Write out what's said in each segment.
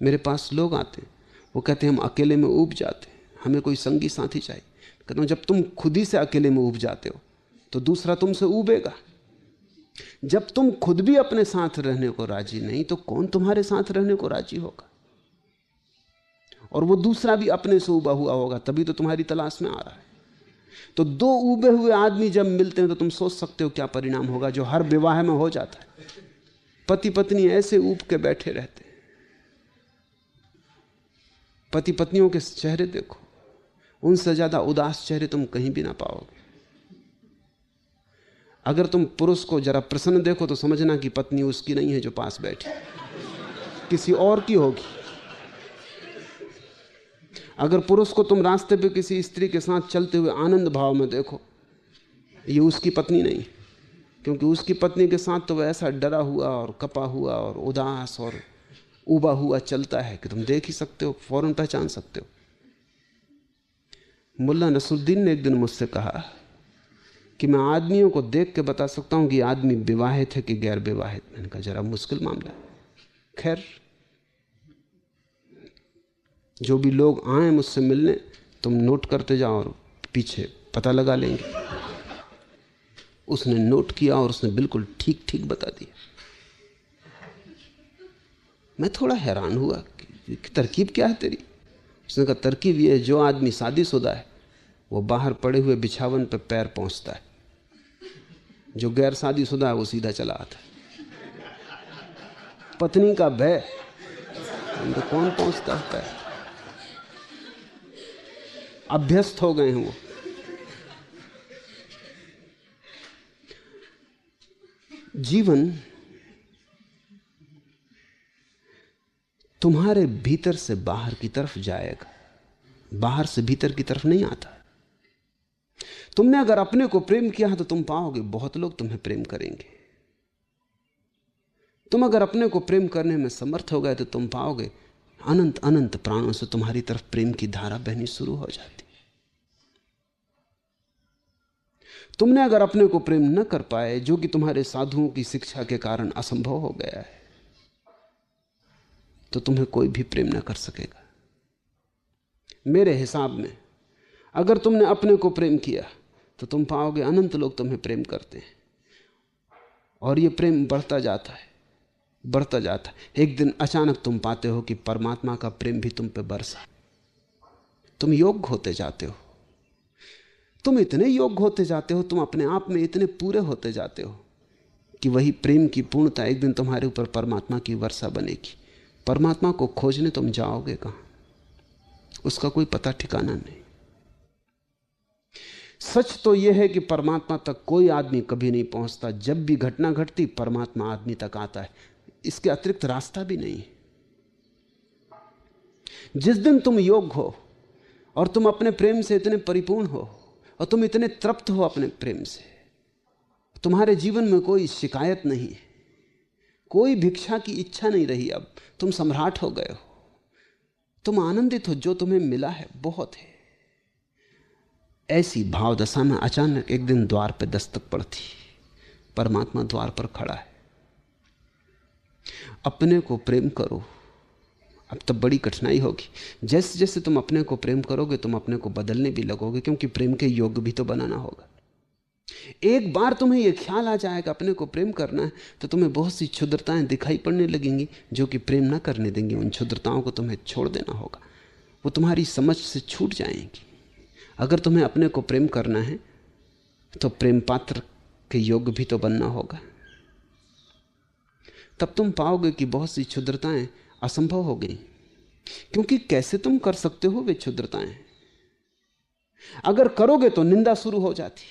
मेरे पास लोग आते हैं, वो कहते हैं हम अकेले में ऊब जाते हैं, हमें कोई संगी साथी चाहिए। कहता हूं जब तुम खुद ही से अकेले में ऊब जाते हो तो दूसरा तुमसे ऊबेगा। जब तुम खुद भी अपने साथ रहने को राजी नहीं तो कौन तुम्हारे साथ रहने को राजी होगा? और वो दूसरा भी अपने से ऊबा हुआ होगा, तभी तो तुम्हारी तलाश में आ रहा है। तो दो ऊबे हुए आदमी जब मिलते हैं तो तुम सोच सकते हो क्या परिणाम होगा, जो हर विवाह में हो जाता है। पति पत्नी ऐसे ऊब के बैठे रहते हैं। पति पत्नियों के चेहरे देखो, उनसे ज्यादा उदास चेहरे तुम कहीं भी ना पाओगे। अगर तुम पुरुष को जरा प्रसन्न देखो तो समझना कि पत्नी उसकी नहीं है जो पास बैठी, किसी और की होगी। अगर पुरुष को तुम रास्ते पे किसी स्त्री के साथ चलते हुए आनंद भाव में देखो, ये उसकी पत्नी नहीं, क्योंकि उसकी पत्नी के साथ तो वह ऐसा डरा हुआ और कपा हुआ और उदास और उबा हुआ चलता है कि तुम देख ही सकते हो, फौरन पहचान सकते हो। मुल्ला नसरुद्दीन ने एक दिन मुझसे कहा कि मैं आदमियों को देख के बता सकता हूं कि आदमी विवाहित है कि गैर विवाहित। मैंने कहा जरा मुश्किल मामला है। खैर, जो भी लोग आए मुझसे मिलने, तुम नोट करते जाओ और पीछे पता लगा लेंगे। उसने नोट किया और उसने बिल्कुल ठीक ठीक बता दिया। मैं थोड़ा हैरान हुआ कि तरकीब क्या है तेरी। उसने कहा तरकीब ये है, जो आदमी शादीशुदा है वो बाहर पड़े हुए बिछावन पे पैर पहुंचता है, जो गैर शादीशुदा है वो सीधा चला आता है। पत्नी का भय, तो कौन पहुंचता है पैर? अभ्यस्त हो गए हैं वो। जीवन तुम्हारे भीतर से बाहर की तरफ जाएगा, बाहर से भीतर की तरफ नहीं आता। तुमने अगर अपने को प्रेम किया तो तुम पाओगे बहुत लोग तुम्हें प्रेम करेंगे। तुम अगर अपने को प्रेम करने में समर्थ हो गए तो तुम पाओगे अनंत अनंत प्राणों से तुम्हारी तरफ प्रेम की धारा बहनी शुरू हो जाती। तुमने अगर अपने को प्रेम न कर पाए, जो कि तुम्हारे साधुओं की शिक्षा के कारण असंभव हो गया है, तो तुम्हें कोई भी प्रेम न कर सकेगा। मेरे हिसाब में अगर तुमने अपने को प्रेम किया तो तुम पाओगे अनंत लोग तुम्हें प्रेम करते हैं, और ये प्रेम बढ़ता जाता है, बढ़ता जाता है। एक दिन अचानक तुम पाते हो कि परमात्मा का प्रेम भी तुम पे बरसा। तुम योग्य होते जाते हो, तुम इतने योग्य होते जाते हो, तुम अपने आप में इतने पूरे होते जाते हो कि वही प्रेम की पूर्णता एक दिन तुम्हारे ऊपर परमात्मा की वर्षा बनेगी। परमात्मा को खोजने तुम जाओगे कहां? उसका कोई पता ठिकाना नहीं। सच तो यह है कि परमात्मा तक कोई आदमी कभी नहीं पहुंचता। जब भी घटना घटती परमात्मा आदमी तक आता है, इसके अतिरिक्त रास्ता भी नहीं। जिस दिन तुम योग्य हो और तुम अपने प्रेम से इतने परिपूर्ण हो और तुम इतने तृप्त हो अपने प्रेम से, तुम्हारे जीवन में कोई शिकायत नहीं है, कोई भिक्षा की इच्छा नहीं रही। अब तुम सम्राट हो गए हो, तुम आनंदित हो, जो तुम्हें मिला है बहुत है। ऐसी भाव दशा में अचानक एक दिन द्वार पे दस्तक पड़ती, परमात्मा द्वार पर खड़ा है। अपने को प्रेम करो। अब तब बड़ी कठिनाई होगी। जैसे जैसे तुम अपने को प्रेम करोगे तुम अपने को बदलने भी लगोगे, क्योंकि प्रेम के योग्य भी तो बनाना होगा। एक बार तुम्हें यह ख्याल आ जाएगा अपने को प्रेम करना है तो तुम्हें बहुत सी क्षुद्रताएं दिखाई पड़ने लगेंगी जो कि प्रेम ना करने देंगी। उन क्षुद्रताओं को तुम्हें छोड़ देना होगा, वो तुम्हारी समझ से छूट जाएंगी। अगर तुम्हें अपने को प्रेम करना है तो प्रेम पात्र के योग्य भी तो बनना होगा। तब तुम पाओगे कि बहुत सी क्षुद्रताएं असंभव हो गई, क्योंकि कैसे तुम कर सकते हो वे क्षुद्रताएं? अगर करोगे तो निंदा शुरू हो जाती।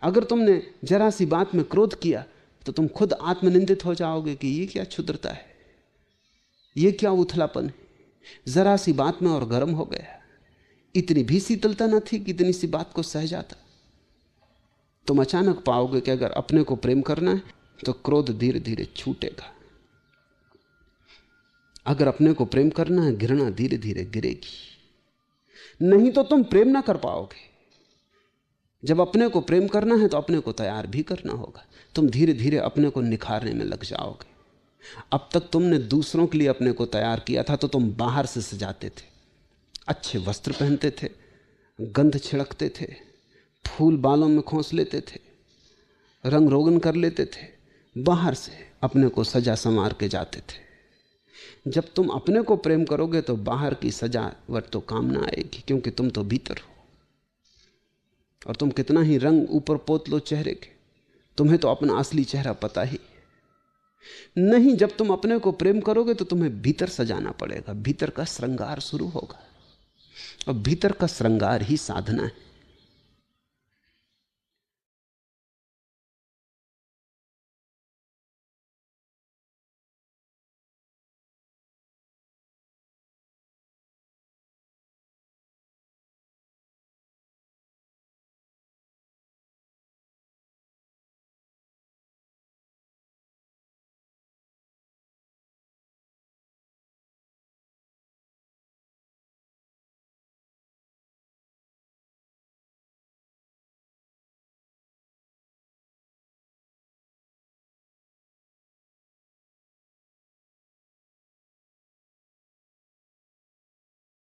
अगर तुमने जरा सी बात में क्रोध किया तो तुम खुद आत्मनिंदित हो जाओगे कि ये क्या क्षुद्रता है, ये क्या उथलापन है। जरा सी बात में और गर्म हो गया, इतनी भी शीतलता न थी कि इतनी सी बात को सह जाता। तुम अचानक पाओगे कि अगर अपने को प्रेम करना है तो क्रोध धीरे धीरे छूटेगा। अगर अपने को प्रेम करना है घृणा धीरे धीरे गिरेगी। नहीं तो तुम प्रेम ना कर पाओगे। जब अपने को प्रेम करना है तो अपने को तैयार भी करना होगा। तुम धीरे धीरे अपने को निखारने में लग जाओगे। अब तक तुमने दूसरों के लिए अपने को तैयार किया था तो तुम बाहर से सजाते थे, अच्छे वस्त्र पहनते थे, गंध छिड़कते थे, फूल बालों में खोस लेते थे, रंग रोगन कर लेते थे, बाहर से अपने को सजा संवार के जाते थे। जब तुम अपने को प्रेम करोगे तो बाहर की सजावट तो काम ना आएगी, क्योंकि तुम तो भीतर हो। और तुम कितना ही रंग ऊपर पोत लो चेहरे के, तुम्हें तो अपना असली चेहरा पता ही नहीं। जब तुम अपने को प्रेम करोगे तो तुम्हें भीतर सजाना पड़ेगा, भीतर का श्रृंगार शुरू होगा। और भीतर का श्रृंगार ही साधना है।